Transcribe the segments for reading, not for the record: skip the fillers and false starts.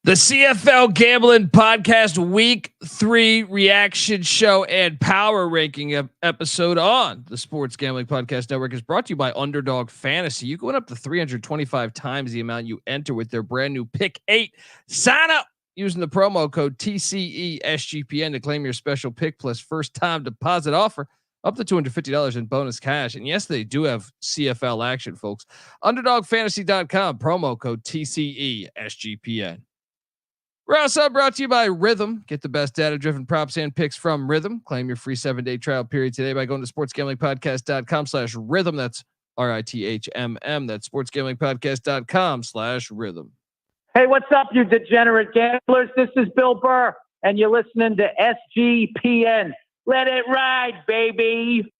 The CFL Gambling Podcast Week 3 reaction show and power ranking episode on the Sports Gambling Podcast Network is brought to you by Underdog Fantasy. You going up to 325 times the amount you enter with their brand new Pick 8. Sign up using the promo code TCESGPN to claim your special pick plus first time deposit offer up to $250 in bonus cash. And yes, they do have CFL action, folks. UnderdogFantasy.com, promo code TCESGPN. We're also brought to you by Rhythm. Get the best data-driven props and picks from Rhythm. Claim your free 7-day trial period today by going to sportsgamblingpodcast.com/rhythm. That's RITHMM. That's sportsgamblingpodcast.com/rhythm. Hey, what's up, you degenerate gamblers? This is Bill Burr, and you're listening to SGPN. Let it ride, baby.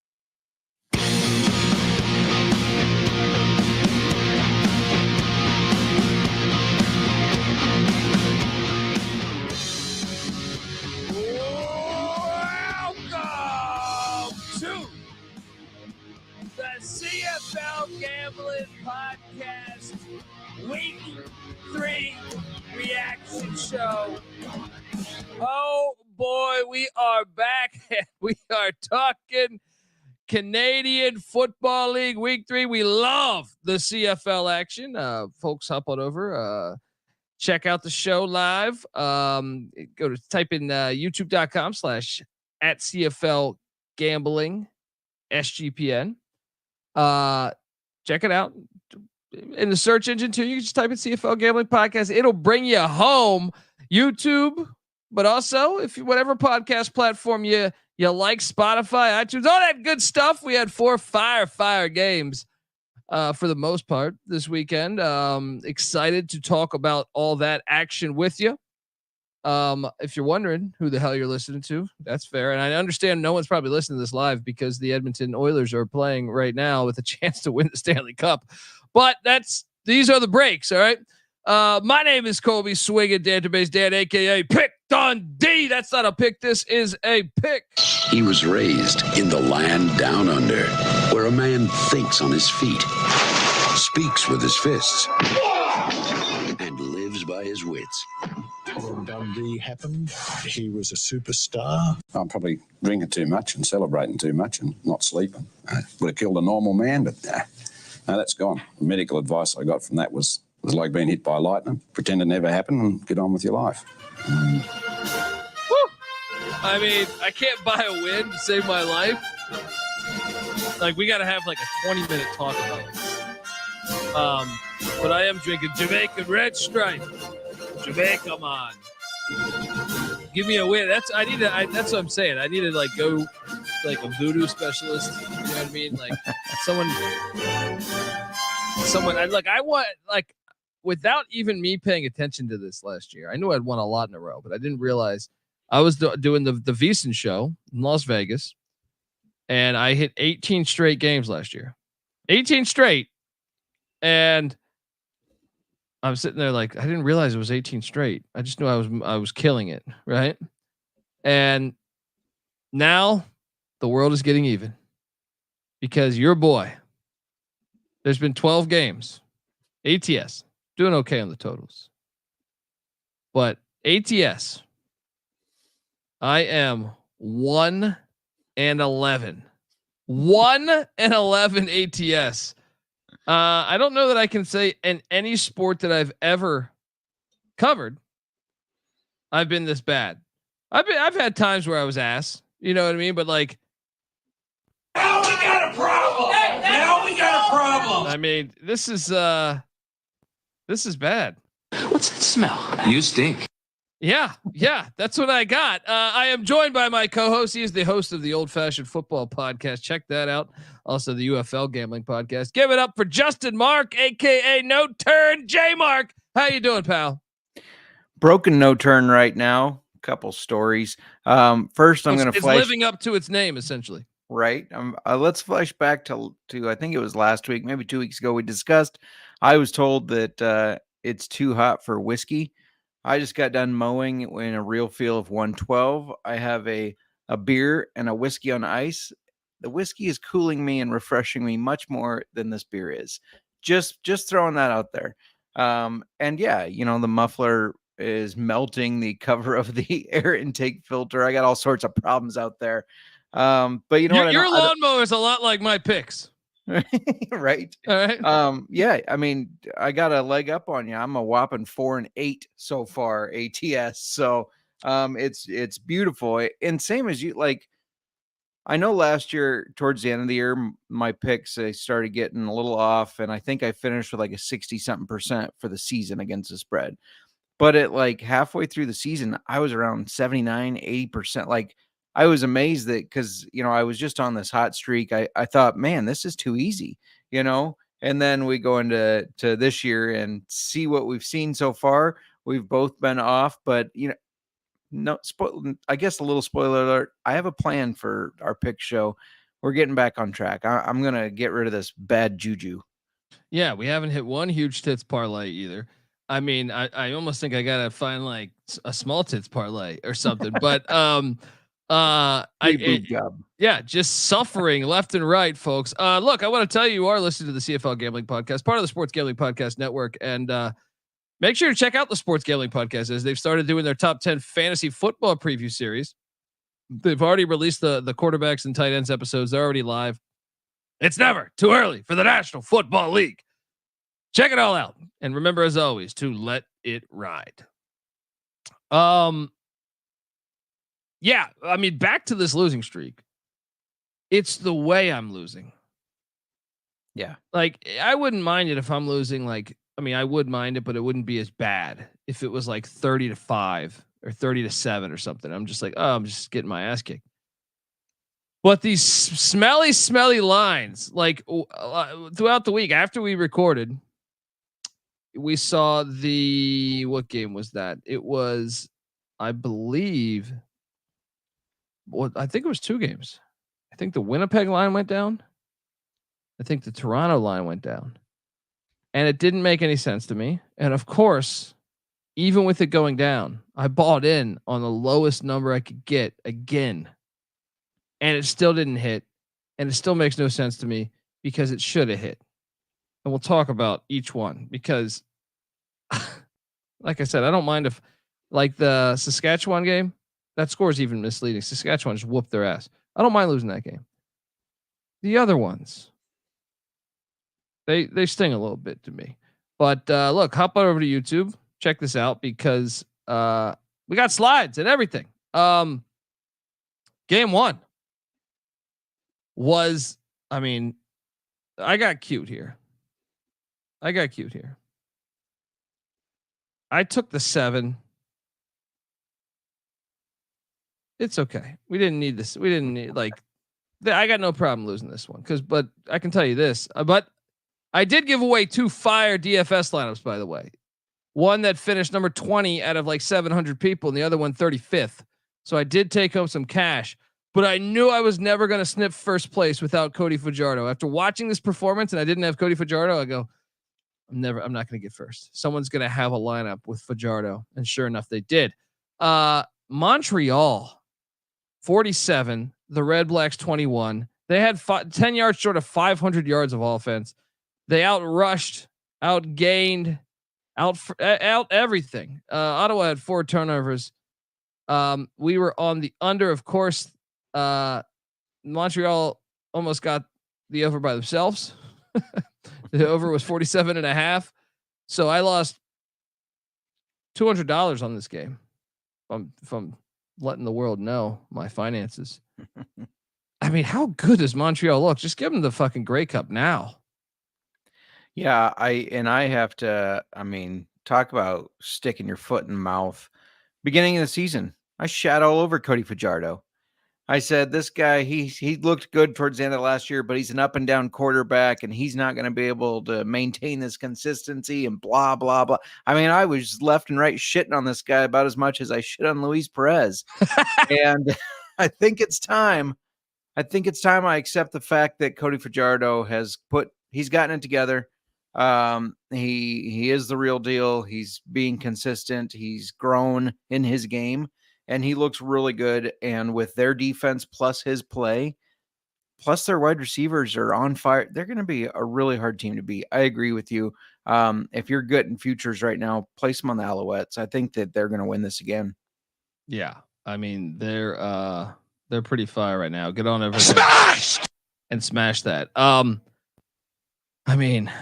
CFL Gambling Podcast Week 3 reaction show. Oh boy, we are back. We are talking Canadian Football League Week 3. We love the CFL action. Folks, hop on over. Check out the show live. Go to type in youtube.com/@CFL Gambling SGPN. Check it out in the search engine too. You can just type in CFL Gambling Podcast. It'll bring you home. YouTube, but also if you, whatever podcast platform you like, Spotify, iTunes, all that good stuff. We had 4 fire games for the most part this weekend. Excited to talk about all that action with you. If you're wondering who the hell you're listening to, that's fair. And I understand no one's probably listening to this live because the Edmonton Oilers are playing right now with a chance to win the Stanley Cup. But these are the breaks. All right. My name is Colby Swinging Database Dan, aka Pick Dundee. That's not a pick. This is a pick. He was raised in the land down under, where a man thinks on his feet, speaks with his fists, and lives by his wits. When Dundee happened, he was a superstar. I'm probably drinking too much and celebrating too much and not sleeping. Would have killed a normal man, but no, that's gone. The medical advice I got from that was like being hit by lightning. Pretend it never happened and get on with your life. Woo! I mean, I can't buy a win to save my life. Like, we got to have like a 20-minute talk about it. But I am drinking Jamaican Red Stripe. Jamaica, man. Give me a win. That's what I'm saying. I need to like go like a voodoo specialist. You know what I mean? Like someone I want like without even me paying attention to this last year. I knew I'd won a lot in a row, but I didn't realize I was doing the VSiN show in Las Vegas, and I hit 18 straight games last year. 18 straight. And I'm sitting there like I didn't realize it was 18 straight. I just knew I was killing it, right? And now the world is getting even because your boy, there's been 12 games, ATS doing okay on the totals, but ATS, I am 1-11, 1-11 ATS. I don't know that I can say in any sport that I've ever covered, I've been this bad. I've had times where I was ass, you know what I mean? But like, now we got a problem. Now we got a problem. I mean, this is bad. What's that smell? You stink. Yeah, that's what I got. I am joined by my co-host. He is the host of the Old Fashioned Football Podcast. Check that out. Also, the UFL Gambling Podcast. Give it up for Justin Mark, aka No Turn J Mark. How you doing, pal? Broken no turn right now. Couple stories. First, I'm going to flash. It's living up to its name, essentially. Right. Let's flash back to I think it was last week, maybe 2 weeks ago. We discussed. I was told that it's too hot for whiskey. I just got done mowing in a real feel of 112. I have a beer and a whiskey on ice. The whiskey is cooling me and refreshing me much more than this beer is. Just throwing that out there. And yeah, the muffler is melting the cover of the air intake filter. I got all sorts of problems out there. But you know what? Your lawnmower is a lot like my picks. Right. All right. Yeah, I mean, I got a leg up on you. I'm a whopping 4 and 8 so far ATS. So it's beautiful. And same as you, like, I know last year towards the end of the year, my picks, I started getting a little off, and I think I finished with like a 60 something percent for the season against the spread. But at like halfway through the season, I was around 79, 80%. Like, I was amazed that, because, I was just on this hot streak. I thought, man, this is too easy, and then we go into this year and see what we've seen so far. We've both been off, but no, I guess a little spoiler alert. I have a plan for our pick show. We're getting back on track. I'm going to get rid of this bad juju. Yeah, we haven't hit one huge tits parlay either. I mean, I almost think I gotta find like a small tits parlay or something. But yeah, just suffering left and right, folks. Look, I want to tell you, you are listening to the CFL Gambling Podcast, part of the Sports Gambling Podcast Network, and make sure to check out the Sports Gambling Podcast as they've started doing their top 10 fantasy football preview series. They've already released the quarterbacks and tight ends episodes. They're already live. It's never too early for the National Football League. Check it all out. And remember, as always, to let it ride. Yeah, I mean, back to this losing streak. It's the way I'm losing. Yeah. Like, I wouldn't mind it if I'm losing, like, I mean, I would mind it, but it wouldn't be as bad if it was like 30-5 or 30-7 or something. I'm just like, oh, I'm just getting my ass kicked. But these smelly lines, like throughout the week after we recorded, we saw what game was that? It was, I believe, I think it was 2 games. I think the Winnipeg line went down. I think the Toronto line went down. And it didn't make any sense to me. And of course, even with it going down, I bought in on the lowest number I could get again. And it still didn't hit. And it still makes no sense to me because it should have hit. And we'll talk about each one because, like I said, I don't mind if, like the Saskatchewan game, that score is even misleading. Saskatchewan just whooped their ass. I don't mind losing that game. The other ones, they sting a little bit to me. But look, hop on over to YouTube, check this out because we got slides and everything. Game 1 was, I mean, I got cute here. I took the 7. It's okay. We didn't need this. We didn't need I got no problem losing this one but I can tell you this, but I did give away 2 fire DFS lineups, by the way. One that finished number 20 out of like 700 people and the other one 35th. So I did take home some cash, but I knew I was never going to snip first place without Cody Fajardo. After watching this performance and I didn't have Cody Fajardo, I go, I'm not going to get first. Someone's going to have a lineup with Fajardo. And sure enough, they did. Montreal 47, the Red Blacks 21. They had 10 yards short of 500 yards of offense. They outrushed, outgained, out everything. Ottawa had 4 turnovers. We were on the under, of course. Montreal almost got the over by themselves. The over was 47.5. So I lost $200 on this game. If I'm letting the world know my finances. I mean, how good does Montreal look? Just give them the fucking Grey Cup now. Yeah, I have to, I mean, talk about sticking your foot in the mouth. Beginning of the season, I shat all over Cody Fajardo. I said, this guy, he looked good towards the end of last year, but he's an up and down quarterback and he's not going to be able to maintain this consistency and blah, blah, blah. I mean, I was left and right shitting on this guy about as much as I shit on Luis Perez. And I think it's time. I accept the fact that Cody Fajardo he's gotten it together. He is the real deal. He's being consistent. He's grown in his game and he looks really good. And with their defense plus his play, plus their wide receivers are on fire, they're going to be a really hard team to beat. I agree with you. If you're good in futures right now, place them on the Alouettes. I think that they're going to win this again. Yeah. I mean, they're pretty fire right now. Get on over there and smash that. I mean,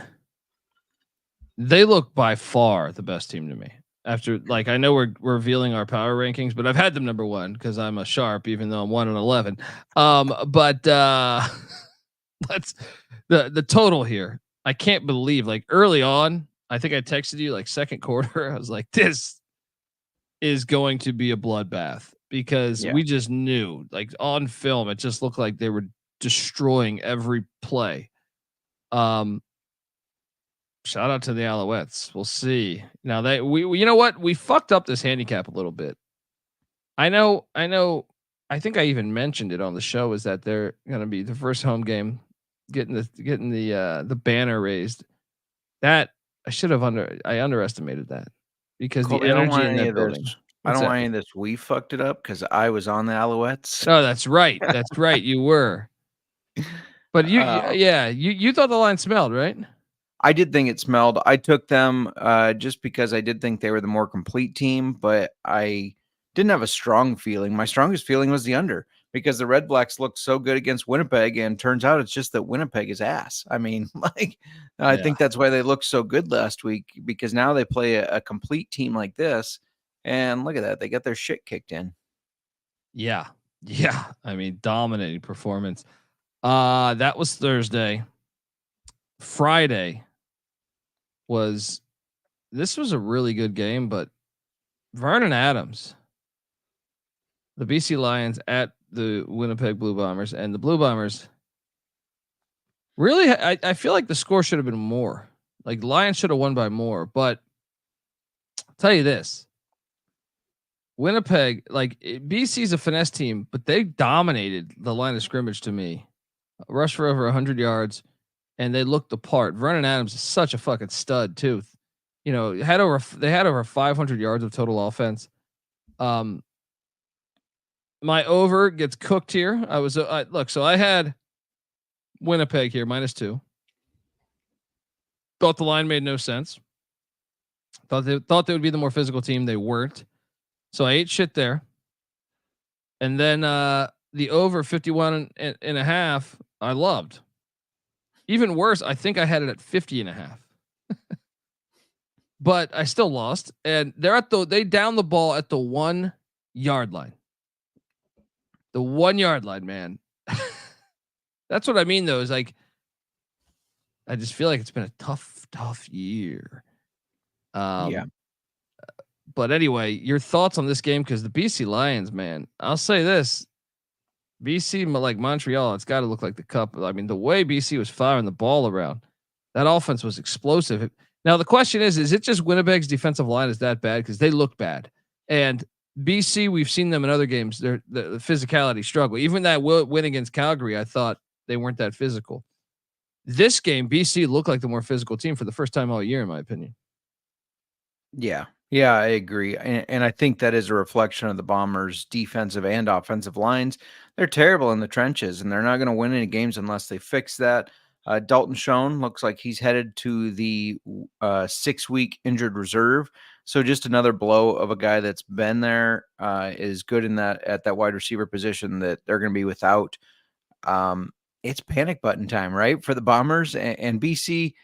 they look by far the best team to me. After, like, I know we're revealing our power rankings, but I've had them number 1 because I'm a sharp, even though I'm 1-11. But let's the total here. I can't believe, like, early on, I think I texted you like second quarter. I was like, this is going to be a bloodbath because we just knew, like, on film, it just looked like they were destroying every play. Shout out to the Alouettes. We'll see. Now we you know what? We fucked up this handicap a little bit. I know. I think I even mentioned it on the show, is that they're going to be the first home game getting the banner raised. That I underestimated that because Colby, the energy in that building. I don't want any of this. We fucked it up because I was on the Alouettes. Oh, that's right. That's right. You were. But you thought the line smelled, right? I did think it smelled. I took them just because I did think they were the more complete team, but I didn't have a strong feeling. My strongest feeling was the under because the Red Blacks looked so good against Winnipeg, and turns out it's just that Winnipeg is ass. I mean, I think that's why they looked so good last week, because now they play a complete team like this, and look at that. They got their shit kicked in. Yeah. Yeah. I mean, dominating performance. That was Thursday. Friday was a really good game, but Vernon Adams, the BC Lions at the Winnipeg Blue Bombers, and the Blue Bombers really, I feel like the score should have been more. Like, Lions should have won by more, but I'll tell you this. Winnipeg, like, BC's a finesse team, but they dominated the line of scrimmage to me. Rushed for over 100 yards. And they looked the part. Vernon Adams is such a fucking stud too. You know, they had over 500 yards of total offense. My over gets cooked here. So I had Winnipeg here -2. Thought the line made no sense. Thought they would be the more physical team. They weren't. So I ate shit there. And then the over 51.5, I loved. Even worse, I think I had it at 50.5. But I still lost. And they down the ball at the 1 yard line. The 1 yard line, man. That's what I mean, though, is like, I just feel like it's been a tough year. Yeah. But anyway, your thoughts on this game? Because the BC Lions, man, I'll say this. BC, like Montreal, it's got to look like the Cup. I mean, the way BC was firing the ball around, that offense was explosive. Now the question is it just Winnipeg's defensive line is that bad? Because they look bad, and BC, we've seen them in other games. The physicality struggle. Even that win against Calgary, I thought they weren't that physical. This game, BC looked like the more physical team for the first time all year, in my opinion. Yeah. Yeah, I agree. And I think that is a reflection of the Bombers' defensive and offensive lines. They're terrible in the trenches, and they're not going to win any games unless they fix that. Dalton Schoen looks like he's headed to the 6-week injured reserve. So just another blow of a guy that's been there, is good at that wide receiver position that they're going to be without. It's panic button time, right, for the Bombers and BC.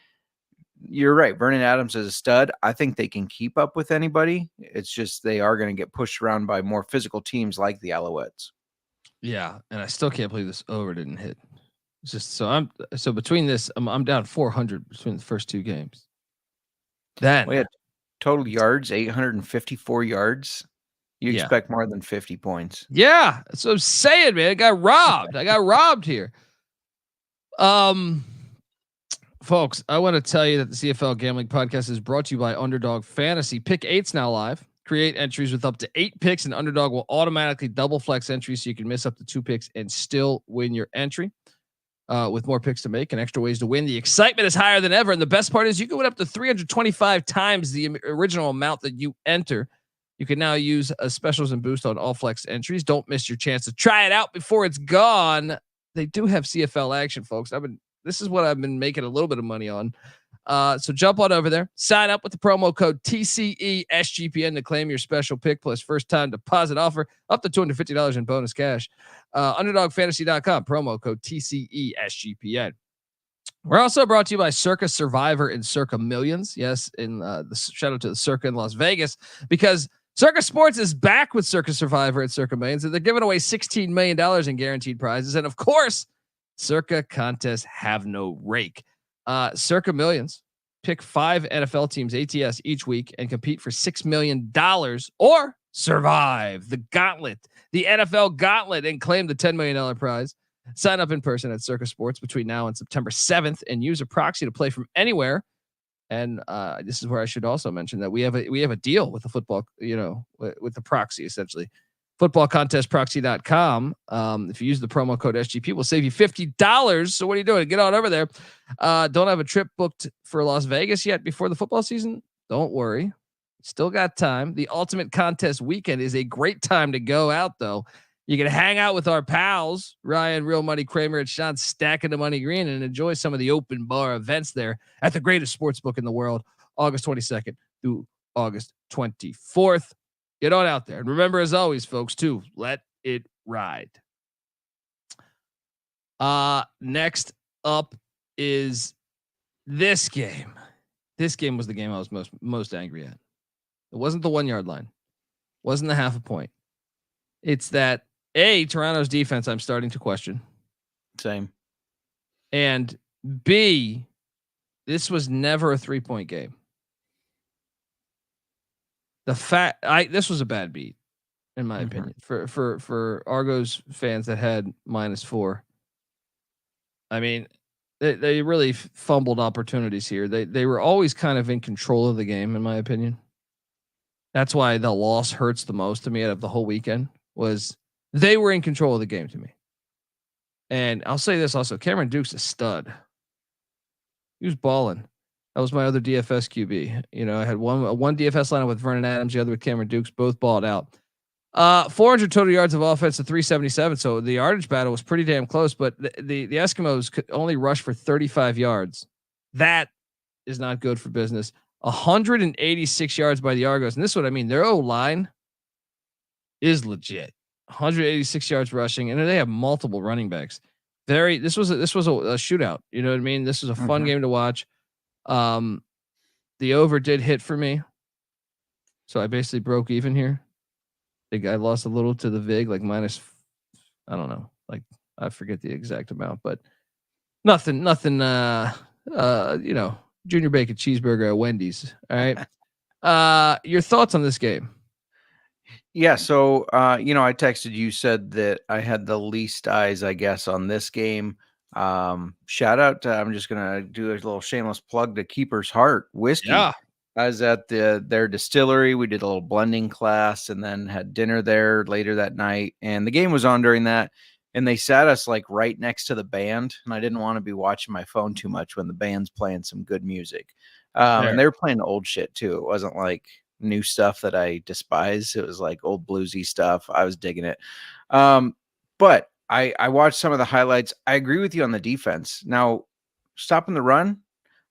You're right. Vernon Adams is a stud. I think they can keep up with anybody. It's just they are going to get pushed around by more physical teams like the Alouettes. Yeah, and I still can't believe this over didn't hit. It's just so between this, I'm down 400 between the first 2 games. Then we had total yards 854 yards. You expect more than 50 points. Yeah, that's what I'm saying, man. I got robbed here. Folks, I want to tell you that the CFL Gambling Podcast is brought to you by Underdog Fantasy. Pick 8's now live. Create entries with up to 8 picks, and Underdog will automatically double flex entries so you can miss up to 2 picks and still win your entry. With more picks to make and extra ways to win, the excitement is higher than ever. And the best part is you can win up to 325 times the original amount that you enter. You can now use specials and boost on all flex entries. Don't miss your chance to try it out before it's gone. They do have CFL action, folks. This is what I've been making a little bit of money on. So jump on over there, sign up with the promo code TCESGPN to claim your special pick plus first time deposit offer up to $250 in bonus cash. Underdogfantasy.com, promo code TCESGPN. We're also brought to you by Circa Survivor and Circa Millions. Yes, in the shout out to the Circa in Las Vegas, because Circa Sports is back with Circa Survivor and Circa Millions, and they're giving away $16 million in guaranteed prizes. And of course, Circa contests have no rake. Circa Millions, pick 5 NFL teams ATS each week and compete for $6 million, or survive the gauntlet, the NFL gauntlet, and claim the $10 million prize. Sign up in person at Circa Sports between now and September 7th and use a proxy to play from anywhere. And this is where I should also mention that we have a deal with the football, with the proxy, essentially. Footballcontestproxy.com. If you use the promo code SGP, we'll save you $50. So what are you doing? Get on over there. Don't have a trip booked for Las Vegas yet before the football season? Don't worry. Still got time. The Ultimate Contest Weekend is a great time to go out, though. You can hang out with our pals, Ryan, Real Money Kramer, and Sean Stacking the Money Green, and enjoy some of the open bar events there at the greatest sports book in the world, August 22nd through August 24th. Get on out there. And remember, as always, folks, to let it ride. Next up is this game. This game was the game I was most angry at. It wasn't the 1 yard line. It wasn't the half a point. It's that Toronto's defense I'm starting to question. Same. And B, this was never a 3-point game. This was a bad beat, in my opinion, for Argos fans that had -4. I mean, they really fumbled opportunities here. They were always kind of in control of the game, in my opinion. That's why the loss hurts the most to me out of the whole weekend. Was they were in control of the game to me. And I'll say this also, Cameron Duke's a stud. He was balling. That was my other DFS QB. I had one DFS lineup with Vernon Adams, the other with Cameron Dukes, both balled out. 400 total yards of offense to 377. So the yardage battle was pretty damn close, but the Eskimos could only rush for 35 yards. That is not good for business. 186 yards by the Argos. And this is what I mean. Their O-line is legit. 186 yards rushing, and they have multiple running backs. This was a shootout. You know what I mean? This was a fun game to watch. The over did hit for me, so I basically broke even here. I think I lost a little to the vig, like minus, I don't know, like I forget the exact amount, but nothing. Junior bacon cheeseburger at Wendy's. All right. Your thoughts on this game? Yeah. So, I texted you, said that I had the least eyes, I guess, on this game. Shout out to, I'm just going to do a little shameless plug to Keeper's Heart Whiskey. Yeah. I was at their distillery. We did a little blending class and then had dinner there later that night. And the game was on during that. And they sat us like right next to the band. And I didn't want to be watching my phone too much when the band's playing some good music. And they were playing old shit too. It wasn't like new stuff that I despise. It was like old bluesy stuff. I was digging it. But I watched some of the highlights. I agree with you on the defense. Now, stopping the run,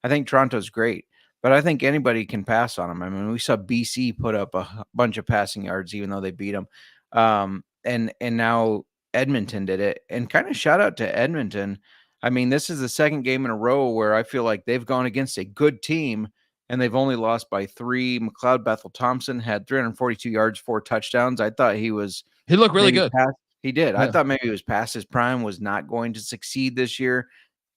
I think Toronto's great, but I think anybody can pass on them. I mean, we saw BC put up a bunch of passing yards, even though they beat them. And now Edmonton did it, and kind of shout out to Edmonton. I mean, this is the second game in a row where I feel like they've gone against a good team and they've only lost by 3. McLeod Bethel Thompson had 342 yards, 4 touchdowns. I thought he looked really good. He did. Yeah. I thought maybe he was past his prime, was not going to succeed this year.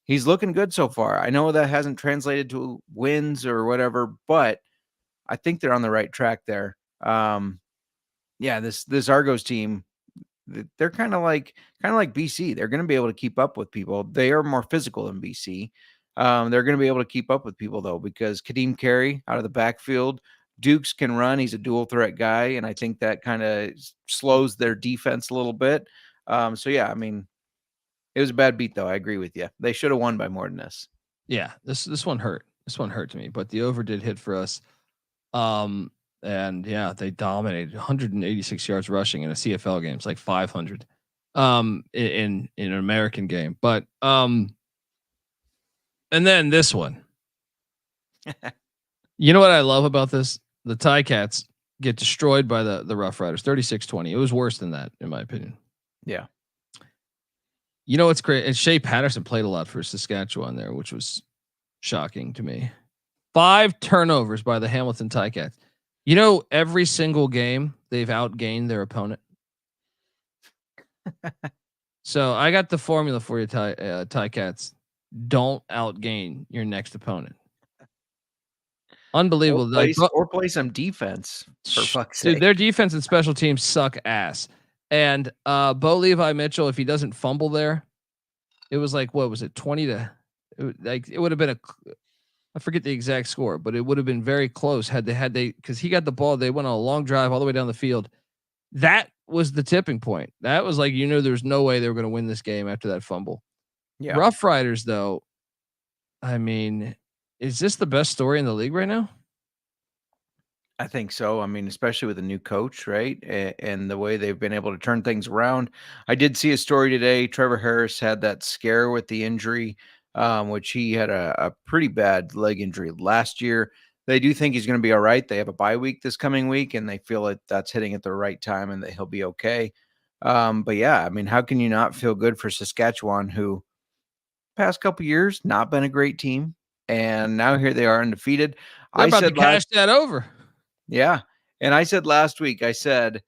He's looking good so far. I know that hasn't translated to wins or whatever, but I think they're on the right track there. This Argos team, they're kind of like BC. They're going to be able to keep up with people. They are more physical than BC. They're going to be able to keep up with people though, because Kadeem Carey out of the backfield, Dukes can run. He's a dual threat guy. And I think that kind of slows their defense a little bit. I mean, it was a bad beat though. I agree with you. They should have won by more than this. Yeah. This one hurt. This one hurt to me, but the over did hit for us. And yeah, they dominated 186 yards rushing in a CFL game. It's like 500 in an American game. But and then this one. You know what I love about this? The Ticats get destroyed by the Rough Riders, 36-20. It was worse than that, in my opinion. Yeah. You know what's great? And Shea Patterson played a lot for Saskatchewan there, which was shocking to me. 5 turnovers by the Hamilton Ticats. You know, every single game they've outgained their opponent. So I got the formula for you, Ticats. Don't outgain your next opponent. Unbelievable. Or play some defense for fuck's dude, sake. their defense and special teams suck ass. And Bo Levi Mitchell, if he doesn't fumble there, it was like, what was it, 20 to it would have been I forget the exact score, but it would have been very close had they because he got the ball. They went on a long drive all the way down the field. That was the tipping point. That was like, there was no way they were going to win this game after that fumble. Yeah. Rough Riders, though, I mean, is this the best story in the league right now? I think so. I mean, especially with a new coach, right? And the way they've been able to turn things around. I did see a story today. Trevor Harris had that scare with the injury, which he had a pretty bad leg injury last year. They do think he's going to be all right. They have a bye week this coming week, and they feel like that's hitting at the right time and that he'll be okay. But yeah, I mean, how can you not feel good for Saskatchewan, who past couple years not been a great team, and now here they are undefeated. They're about to cash that over. Yeah. And I said last week, I said,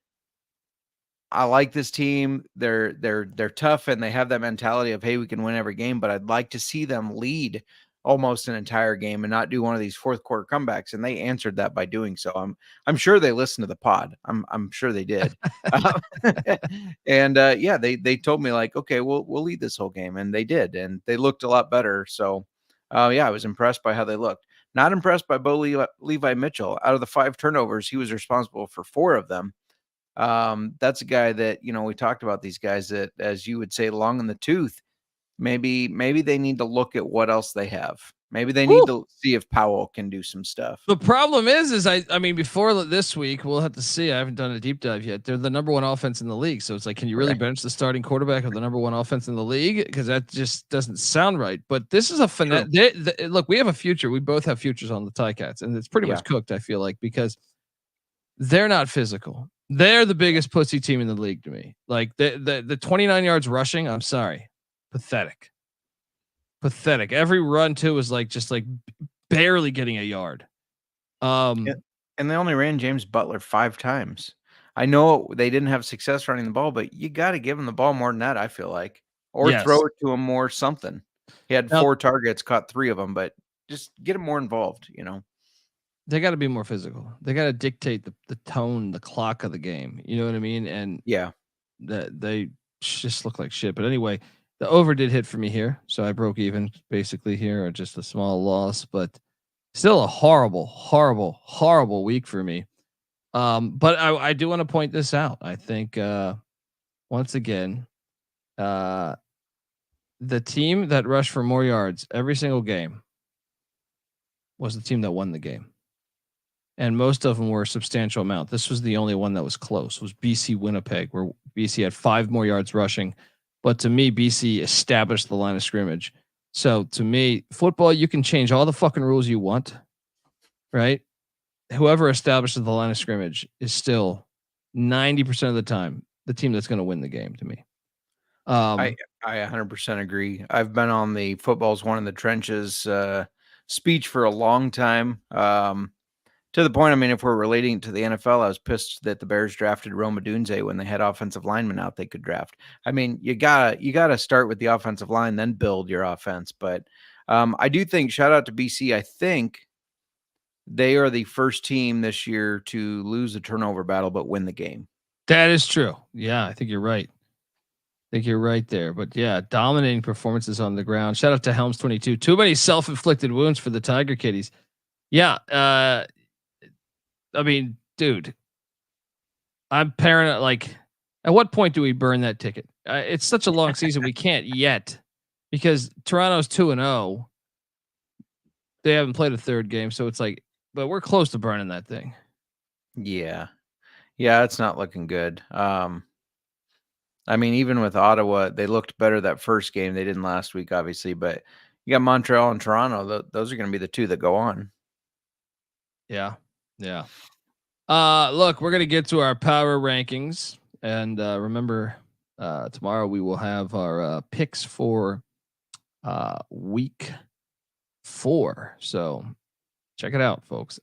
I like this team. They're tough and they have that mentality of, hey, we can win every game, but I'd like to see them lead almost an entire game and not do one of these fourth quarter comebacks. And they answered that by doing so. I'm sure they listened to the pod. I'm sure they did. And yeah, they told me like, okay, we'll lead this whole game, and they did, and they looked a lot better. So yeah, I was impressed by how they looked. Not impressed by Bo Levi Mitchell. Out of the 5 turnovers, he was responsible for 4 of them. That's a guy that, we talked about these guys that, as you would say, long in the tooth. Maybe they need to look at what else they have. Maybe they need to see if Powell can do some stuff. The problem is I mean, before this week, we'll have to see. I haven't done a deep dive yet. They're the number 1 offense in the league. So it's like, can you really bench the starting quarterback of the number 1 offense in the league? Because that just doesn't sound right. But this is a finesse. Look, we have a future. We both have futures on the Ticats, and it's pretty much cooked, I feel like, because they're not physical. They're the biggest pussy team in the league to me. Like the 29 yards rushing, I'm sorry. Pathetic. Every run too was like just like barely getting a yard. And they only ran James Butler 5 times. I know they didn't have success running the ball, but you got to give him the ball more than that, I feel like, or throw it to him more something. He had 4 targets, caught 3 of them, but just get him more involved, They got to be more physical. They got to dictate the tone, the clock of the game. You know what I mean? And yeah, they just look like shit. But anyway, the over did hit for me here, so I broke even basically here, or just a small loss, but still a horrible week for me. But I do want to point this out. I think once again, the team that rushed for more yards every single game was the team that won the game. And most of them were a substantial amount. This was the only one that was close. Was BC Winnipeg, where BC had 5 more yards rushing. But to me, BC established the line of scrimmage. So to me, football, you can change all the fucking rules you want, right? Whoever establishes the line of scrimmage is still 90% of the time the team that's going to win the game to me. I 100% agree. I've been on the football's one in the trenches speech for a long time. To the point, I mean, if we're relating to the NFL, I was pissed that the Bears drafted Rome Odunze when they had offensive linemen out they could draft. I mean, you gotta start with the offensive line, then build your offense. But I do think, shout out to BC, I think they are the first team this year to lose the turnover battle but win the game. That is true. Yeah, I think you're right. There. But yeah, dominating performances on the ground. Shout out to Helms 22. Too many self-inflicted wounds for the Tiger Kitties. Yeah, I mean, dude, I'm paranoid. Like, at what point do we burn that ticket? It's such a long season. We can't yet because Toronto's 2-0. They haven't played a third game. So it's like, but we're close to burning that thing. Yeah. It's not looking good. I mean, even with Ottawa, they looked better that first game. They didn't last week, obviously, but you got Montreal and Toronto. Those are going to be the 2 that go on. Yeah. Yeah. Look, we're gonna get to our power rankings, and remember, tomorrow we will have our picks for week 4. So check it out, folks.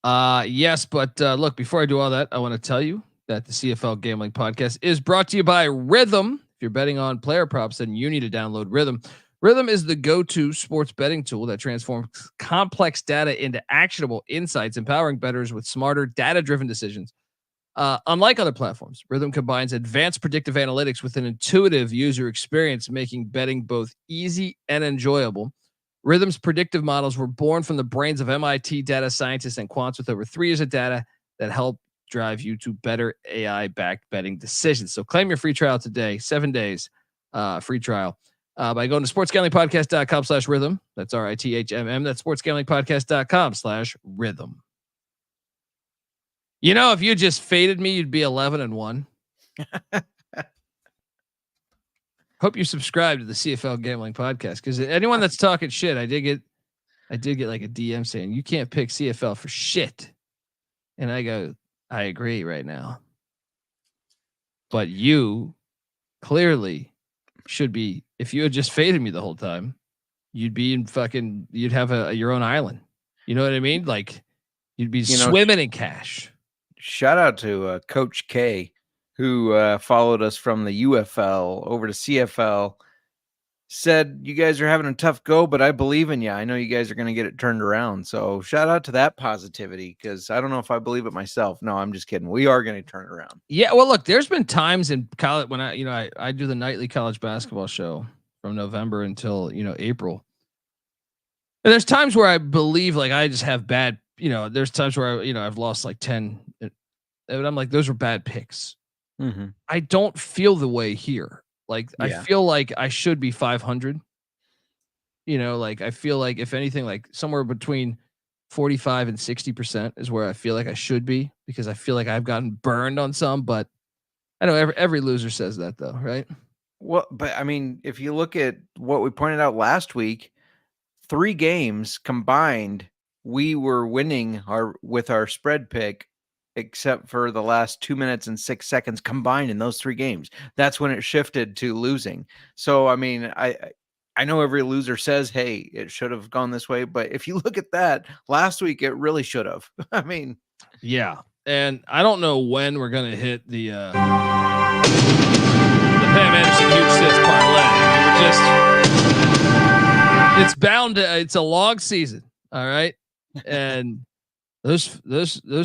Yes, but look, before I do all that, I want to tell you that the CFL Gambling Podcast is brought to you by Rhythm. If you're betting on player props, then you need to download Rhythm. Rhythm is the go-to sports betting tool that transforms complex data into actionable insights, empowering bettors with smarter, data-driven decisions. Unlike other platforms, Rhythm combines advanced predictive analytics with an intuitive user experience, making betting both easy and enjoyable. Rhythm's predictive models were born from the brains of MIT data scientists and quants with over 3 years of data that help drive you to better AI-backed betting decisions. So claim your free trial today, 7 days free trial by going to sportsgamblingpodcast.com/rhythm. That's RITHMM. That's sportsgamblingpodcast.com/rhythm. You know, if you just faded me, you'd be 11-1. Hope you subscribe to the CFL Gambling Podcast, because anyone that's talking shit, I did get like a DM saying you can't pick CFL for shit, and I go, I agree right now, but you clearly should be. If you had just faded me the whole time, you'd be in fucking. You'd have your own island. You know what I mean? Like you'd be swimming in cash. Shout out to Coach K, who followed us from the UFL over to CFL. Said you guys are having a tough go, but I believe in you. I know you guys are going to get it turned around. So shout out to that positivity, because I don't know if I believe it myself. No, I'm just kidding. We are going to turn it around. Yeah, well, look, there's been times in college when I do the nightly college basketball show from November until April. And there's times where I believe like I just have bad, there's times where I've lost like 10, and I'm like, those were bad picks. Mm-hmm. I don't feel the way here. Like I feel like I should be 500. Like I feel like if anything, like somewhere between 45 and 60% is where I feel like I should be, because I feel like I've gotten burned on some, but I know every loser says that though, right? Well, but I mean, if you look at what we pointed out last week, 3 games combined, we were winning with our spread pick, except for the last 2 minutes and 6 seconds combined in those 3 games. That's when it shifted to losing. So, I mean, I know every loser says, hey, it should have gone this way. But if you look at that last week, it really should have. I mean, yeah. And I don't know when we're going to hit the Pam Anderson huge sits parlay. It's bound to, it's a long season. All right. And those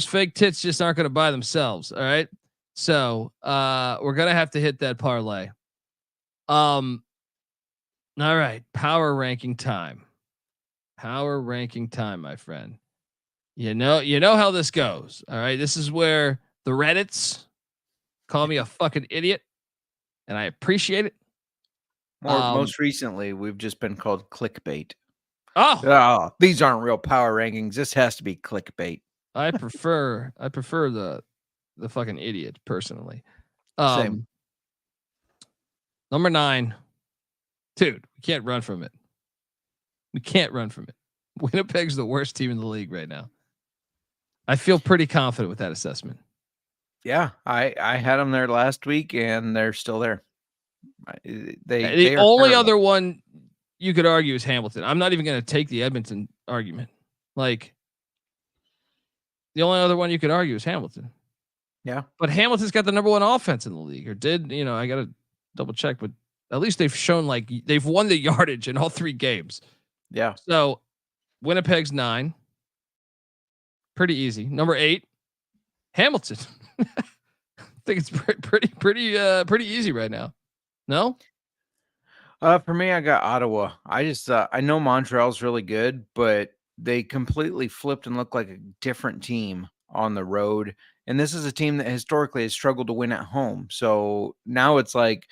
fake tits just aren't going to buy themselves. All right. So we're going to have to hit that parlay. All right. Power ranking time, my friend. You know how this goes. All right. This is where the Reddits call me a fucking idiot, and I appreciate it. Most recently, we've just been called clickbait. Oh, these aren't real power rankings. This has to be clickbait. I prefer the fucking idiot personally. Same. Number 9, dude, we can't run from it. Winnipeg's the worst team in the league right now. I feel pretty confident with that assessment. Yeah, I had them there last week, and they're still there. The only other one you could argue is Hamilton. I'm not even going to take the Edmonton argument. Like, the only other one you could argue is Hamilton. Yeah, but Hamilton's got the number 1 offense in the league, or did. I got to double check, but at least they've shown like they've won the yardage in all 3 games. Yeah. So Winnipeg's 9. Pretty easy. Number 8, Hamilton. I think it's pretty easy right now. No? For me, I got Ottawa. I know Montreal's really good, but they completely flipped and looked like a different team on the road. And this is a team that historically has struggled to win at home. So now it's like,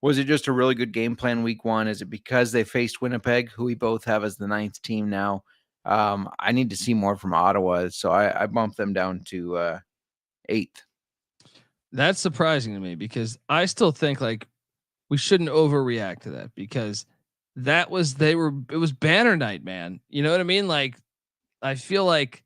was it just a really good game plan week 1? Is it because they faced Winnipeg, who we both have as the 9th team now? I need to see more from Ottawa. So I bumped them down to 8th. That's surprising to me, because I still think like we shouldn't overreact to that, because it was banner night, man. You know what I mean? Like I feel like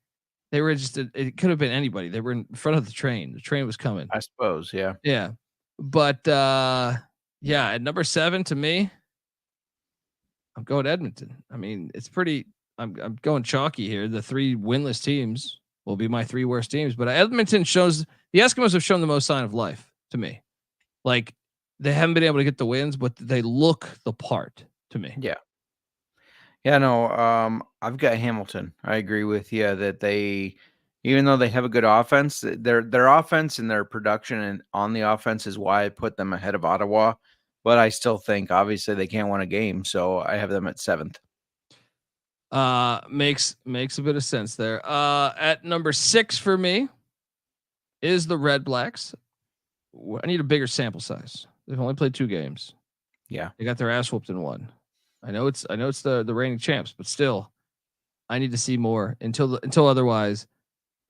they were just it could have been anybody. They were in front of the train. The train was coming. I suppose, yeah. Yeah. But yeah, at number 7 to me, I'm going Edmonton. I mean, it's pretty I'm going chalky here. The 3 winless teams will be my 3 worst teams, but Edmonton shows the Eskimos have shown the most sign of life to me. Like they haven't been able to get the wins, but they look the part to me. Yeah. Yeah, no, I've got Hamilton. I agree with you that they, even though they have a good offense, their offense and their production and on the offense is why I put them ahead of Ottawa. But I still think obviously they can't win a game, so I have them at 7th. Makes a bit of sense there. At number 6 for me is the Red Blacks. I need a bigger sample size. They've only played 2 games. Yeah. They got their ass whooped in 1. I know it's the reigning champs, but still, I need to see more until otherwise.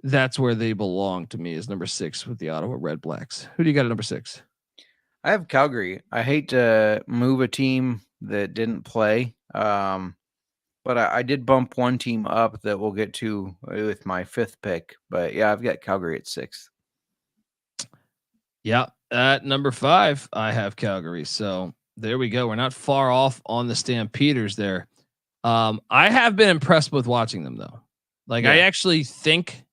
That's where they belong to me is number 6 with the Ottawa Red Blacks. Who do you got at number 6? I have Calgary. I hate to move a team that didn't play, but I did bump one team up that we'll get to with my 5th pick. But yeah, I've got Calgary at 6th. Yeah, at number 5, I have Calgary. So there we go. We're not far off on the Stampeders there. I have been impressed with watching them though. Like I actually think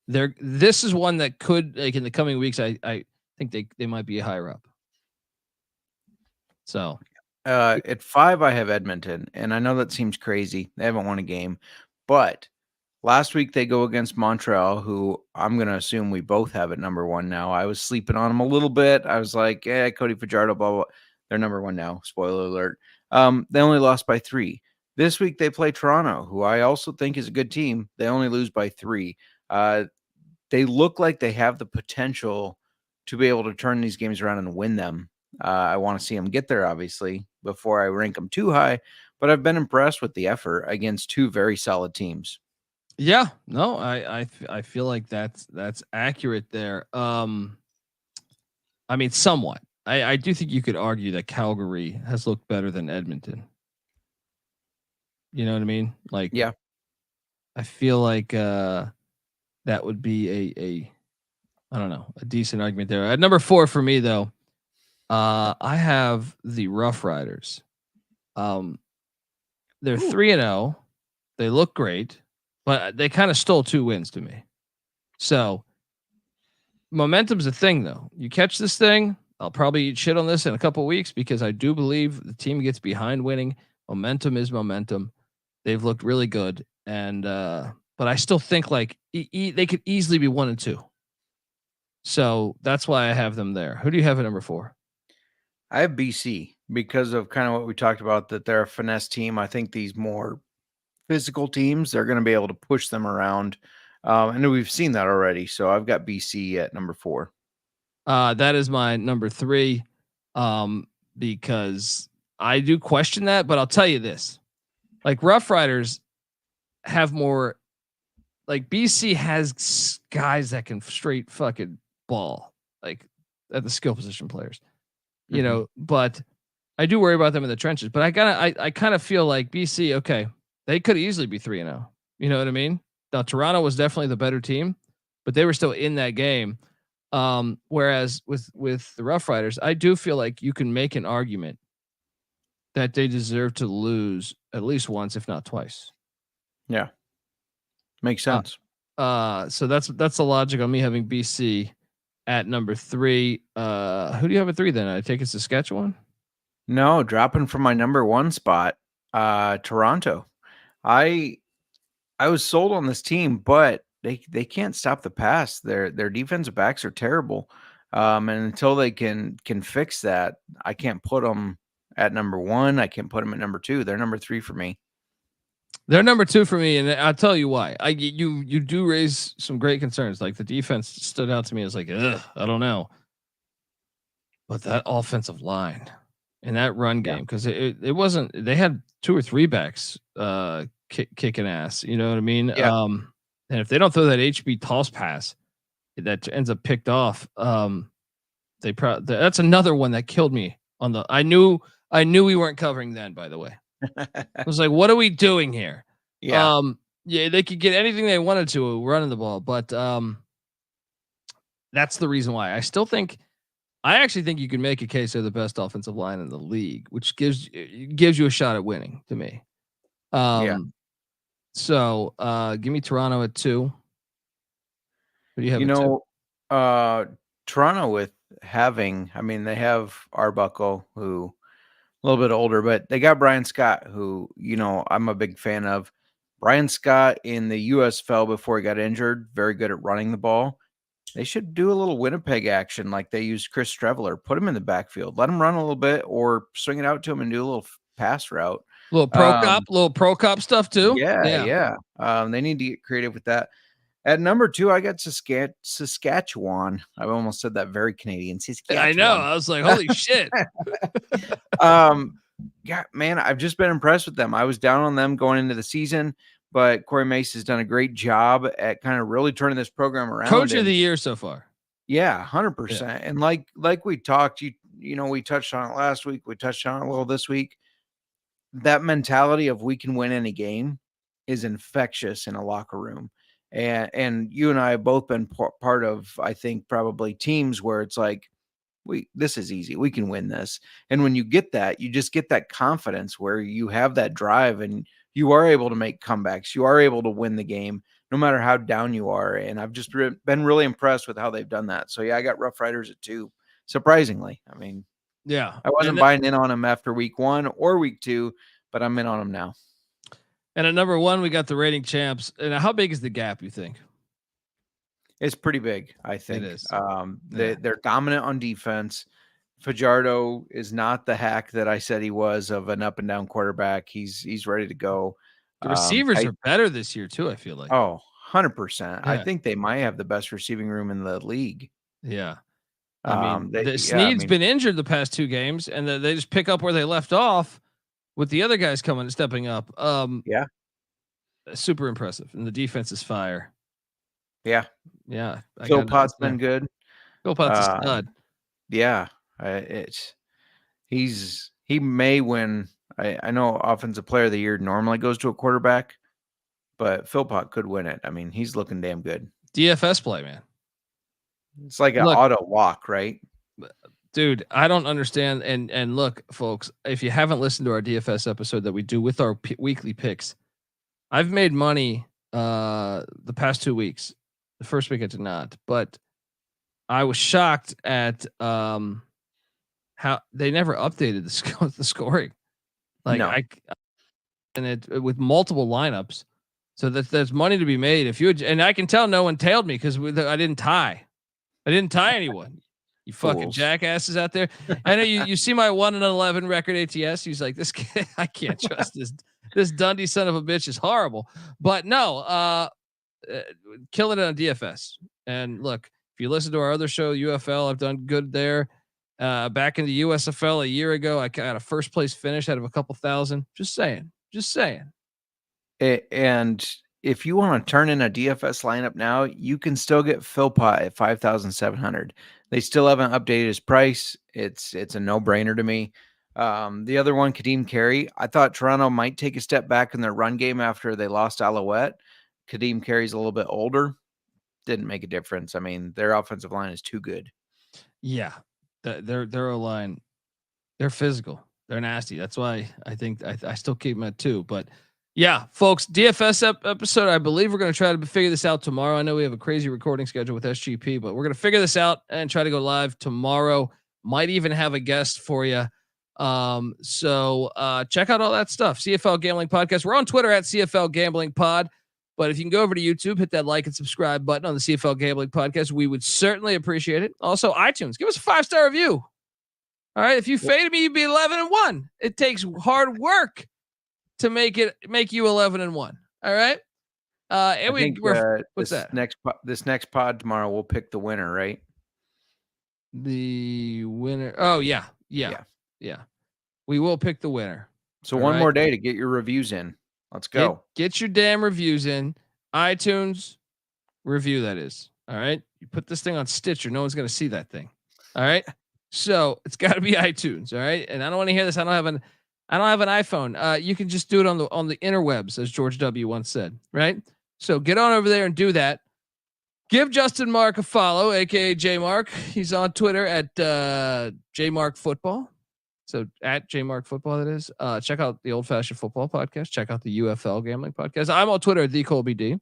this is one that could, like in the coming weeks, I think they might be higher up. So at 5, I have Edmonton, and I know that seems crazy. They haven't won a game, but last week they go against Montreal, who I'm going to assume we both have at number 1 now. I was sleeping on them a little bit. I was like, yeah, Cody Fajardo, blah, blah. They're number 1 now. Spoiler alert. They only lost by 3. This week they play Toronto, who I also think is a good team. They only lose by 3. They look like they have the potential to be able to turn these games around and win them. I want to see them get there, obviously, before I rank them too high. But I've been impressed with the effort against 2 very solid teams. Yeah, no, I feel like that's accurate there. I mean, somewhat. I do think you could argue that Calgary has looked better than Edmonton. You know what I mean? Like, yeah, I feel like that would be a I don't know, a decent argument there. At number 4 for me though, I have the Rough Riders. They're 3-0. They look great, but they kind of stole 2 wins to me. So momentum's a thing though. You catch this thing, I'll probably eat shit on this in a couple weeks because I do believe the team gets behind winning. Momentum is momentum. They've looked really good, and but I still think like they could easily be 1 and 2. So that's why I have them there. Who do you have at number 4? I have BC because of kind of what we talked about, that they're a finesse team. I think these more physical teams, they're going to be able to push them around. And we've seen that already. So I've got BC at number 4. That is my number 3. Because I do question that, but I'll tell you this. Like Rough Riders have more, like BC has guys that can straight fucking ball, like at the skill position players, you know, but I do worry about them in the trenches, but I kind of feel like BC, okay, they could easily be 3-0. You know what I mean? Now Toronto was definitely the better team, but they were still in that game. Whereas with the Rough Riders, I do feel like you can make an argument that they deserve to lose at least once, if not twice. Yeah. Makes sense. So that's the logic on me having BC at number 3. Who do you have at 3 then? I take it Saskatchewan? No, dropping from my number 1 spot, Toronto. I was sold on this team, but they can't stop the pass. Their defensive backs are terrible. And until they can fix that, I can't put them at number 1. I can't put them at number 2. They're number 3 for me. They're number 2 for me, and I'll tell you why. You do raise some great concerns. Like the defense stood out to me as like, I don't know. But that offensive line and that run game, because it wasn't, they had 2 or 3 backs kicking ass. You know what I mean? Yeah. And if they don't throw that HB toss pass that ends up picked off, that's another one that killed me on the. I knew we weren't covering then, by the way. I was like, what are we doing here? Yeah. Yeah, they could get anything they wanted to running the ball, but that's the reason why. I actually think you can make a case they're the best offensive line in the league, which gives you a shot at winning to me. Yeah. So give me Toronto at 2. What do you have You at 2? know, Toronto with having, I mean, they have Arbuckle, who a little bit older, but they got Brian Scott, who, you know, I'm a big fan of. Brian Scott in the USFL before he got injured, very good at running the ball. They should do a little Winnipeg action like they used Chris Streveler. Put him in the backfield, let him run a little bit, or swing it out to him and do a little pass route. Little pro cop stuff too. Yeah. They need to get creative with that. At number 2, I got Saskatchewan. I almost said that very Canadian. Saskatchewan. I know. I was like, holy shit. Yeah, man, I've just been impressed with them. I was down on them going into the season, but Corey Mace has done a great job at kind of really turning this program around. Coach of the year so far. Yeah, 100%. Yeah. And like we talked, you know, we touched on it last week. We touched on it a little this week. That mentality of we can win any game is infectious in a locker room. And you and I have both been part of, I think, probably teams where it's like, this is easy. We can win this. And when you get that, you just get that confidence where you have that drive and you are able to make comebacks. You are able to win the game no matter how down you are. And I've just been really impressed with how they've done that. So yeah, I got Rough Riders at 2, surprisingly. I mean, yeah, I wasn't buying in on them after week 1 or week 2, but I'm in on them now. And at number 1, we got the reigning champs. And how big is the gap, you think? It's pretty big, I think. It is. They're dominant on defense. Fajardo is not the hack that I said he was of an up and down quarterback. He's ready to go. The receivers are better this year too, I feel like. Oh, 100%. Yeah. I think they might have the best receiving room in the league. Yeah. I mean, Snead's been injured the past 2 games, and they just pick up where they left off with the other guys coming and stepping up. Yeah. Super impressive. And the defense is fire. Yeah. Yeah. Philpott's been good. Philpott's a stud. Yeah. He may win. I know offensive player of the year normally goes to a quarterback, but Philpott could win it. I mean, he's looking damn good. DFS play, man. It's like an auto walk, right? Dude, I don't understand. And look, folks, if you haven't listened to our DFS episode that we do with our weekly picks, I've made money the past 2 weeks. The first week I did not, but I was shocked at how they never updated the scoring. Like no. with multiple lineups, so that there's money to be made. If you and I can tell no one tailed me because I didn't tie. I didn't tie anyone. You fucking jackasses out there. I know you see my 1-11 record ATS. He's like, this kid, I can't trust this Dundee son of a bitch is horrible. But no, killing it on DFS. And look, if you listen to our other show, UFL, I've done good there. Back in the USFL a year ago, I got a first place finish out of a couple thousand. Just saying. And if you want to turn in a DFS lineup now, you can still get Philpott at 5,700. They still haven't updated his price. It's a no-brainer to me. The other one, Kadeem Carey, I thought Toronto might take a step back in their run game after they lost Alouette. Kadeem Carey's a little bit older. Didn't make a difference. I mean, their offensive line is too good. Yeah. Their O-line, they're physical. They're nasty. That's why I think I still keep them at 2. But yeah, folks, DFS episode. I believe we're going to try to figure this out tomorrow. I know we have a crazy recording schedule with SGP, but we're going to figure this out and try to go live tomorrow. Might even have a guest for you. So check out all that stuff. CFL Gambling Podcast. We're on Twitter at CFL Gambling Pod. But if you can go over to YouTube, hit that like and subscribe button on the CFL Gambling Podcast, we would certainly appreciate it. Also, iTunes, give us a 5-star review. All right, if you faded me, you'd be 11-1. It takes hard work to make you 11-1. All right. And what's that? This next pod tomorrow, we'll pick the winner, right? The winner. Oh yeah. We will pick the winner. So one more day to get your reviews in. Let's go. Get your damn reviews in. iTunes review, that is. All right. You put this thing on Stitcher. No one's going to see that thing. All right. So it's got to be iTunes. All right. And I don't want to hear this. I don't have I don't have an iPhone. You can just do it on the interwebs, as George W. once said, right? So get on over there and do that. Give Justin Mark a follow, aka J Mark. He's on Twitter at JMark Football. So at JMark Football, that is. Check out the Old Fashioned Football Podcast. Check out the UFL Gambling Podcast. I'm on Twitter at TheColbyD.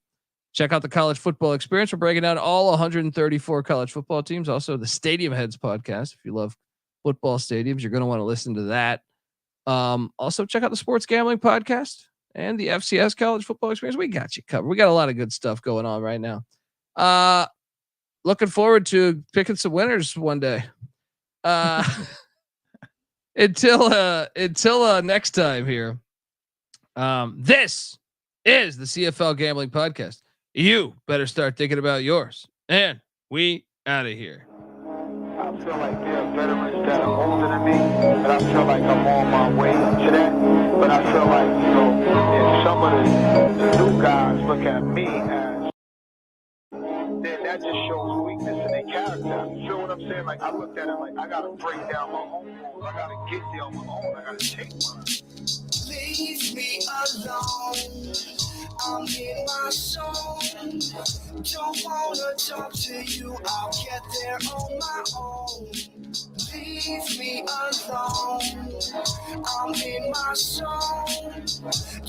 Check out the College Football Experience. We're breaking down all 134 college football teams. Also, the Stadium Heads Podcast. If you love football stadiums, you're going to want to listen to that. Also, check out the Sports Gambling Podcast and the FCS College Football Experience. We got you covered. We got a lot of good stuff going on right now. Looking forward to picking some winners one day. Until next time here. This is the CFL Gambling Podcast. You better start thinking about yours. And we out of here. I feel like there are veterans that are older than me, and I feel like I'm on my way to that. But I feel like, if some of the new guys look at me as, then that just shows weakness in their character. You feel what I'm saying? Like, I looked at it like, I gotta break down my own rules. I gotta get there on my own. I gotta take mine. Leave me alone. I'm in my zone. Don't wanna talk to you. I'll get there on my own. Leave me alone. I'm in my zone.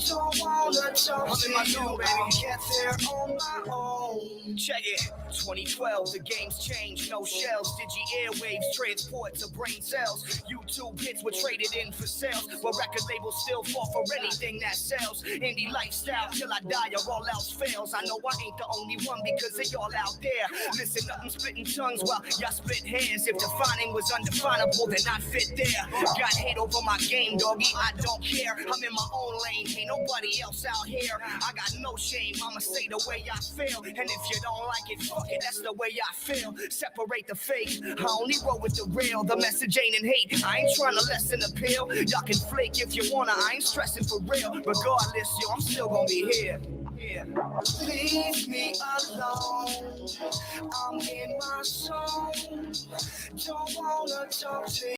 Don't wanna talk to you. I'll get there on my own. Check it. 2012, the game's changed. No shells. Digi airwaves transport to brain cells. YouTube hits were traded in for sales. But record labels still fall for anything that sells. Indie lifestyle till I die or all else fails. I know I ain't the only one because of y'all out there. Listen up, I'm spitting tongues while y'all split hands. If defining was undefinable, then I'd fit there. Got hate over my game, doggy, I don't care. I'm in my own lane, ain't nobody else out here. I got no shame, I'ma say the way I feel. And if you don't like it, fuck it, that's the way I feel. Separate the fake, I only roll with the real. The message ain't in hate, I ain't trying to lessen appeal. Y'all can flake if you wanna, I ain't stressing for real. Regardless, yo, I'm still gonna be here. Yeah. Leave me alone. I'm in my zone. Don't wanna talk to you.